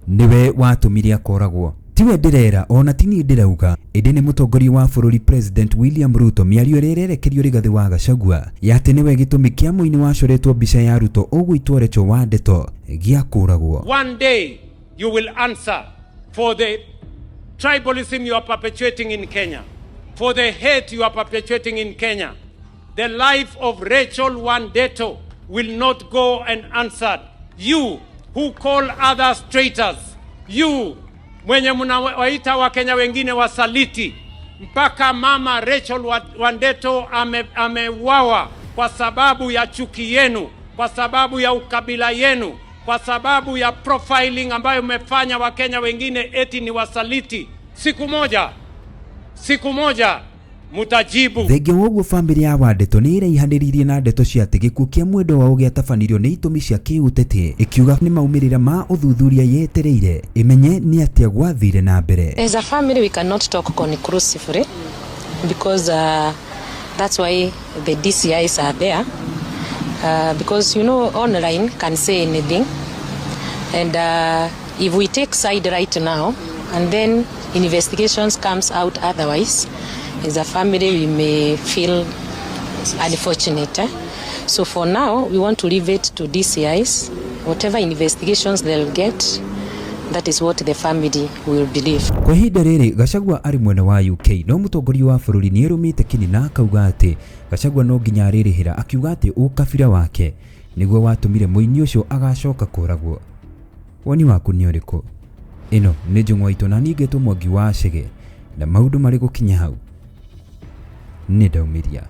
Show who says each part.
Speaker 1: niwe watumire akoragwo. Tiwe ndirera ona tini ndirauga indi ni mutongoria wa bururi President William Ruto miario rererekerio Rigathi wa Gachagua yate niwe gitumi kia muini wacoretwo mbica ya Ruto ugwitwo Rachel wa Ndeto giakuragwo.
Speaker 2: One day you will answer for the tribalism you are perpetuating in Kenya, for the hate you are perpetuating in Kenya. The life of Rachel wa Ndeto will not go unanswered. You who call others traitors, you mwenye mnawaita Wakenya wengine wasaliti, mpaka mama Rachel wa Ndeto ameuawa kwa sababu ya chuki yenu, kwa sababu ya ukabila yenu, kwa sababu ya profiling ambayo umefanya Wakenya wengine eti ni wasaliti. Siku moja mutajibu.
Speaker 1: Thenge woguo family ya wa Ndeto ni ireihanirie na ndeto cia gikuo kia mwendo wao giatabanirio ni itumi cia kiuteti ikiuga ni maumirira ma uthuthuria yetereire imenye ni atia gwathire na mbere.
Speaker 3: As a family we cannot talk conclusively because that's why the DCIs are there, because you know online can say anything, and if we take side right now and then investigations comes out otherwise, as a family we may feel unfortunate. So for now we want to leave it to DCIs. Whatever investigations they'll get, that is what the family will believe.
Speaker 1: Kwa ihinda riri Gachagua ari mwena wa UK no mutongoria wa bururi ni erumite kini na akauga ati Gachagua no nginya aririhira, akiuga ati ukabira wake niguo watumire muini ucio agacoka kuragwo. Woni waku ni uriku? Ino ni Njung'wa Itu na ningetwo Mwangi wa Chege, na maundu mari gukinya hau ni ndaumiria.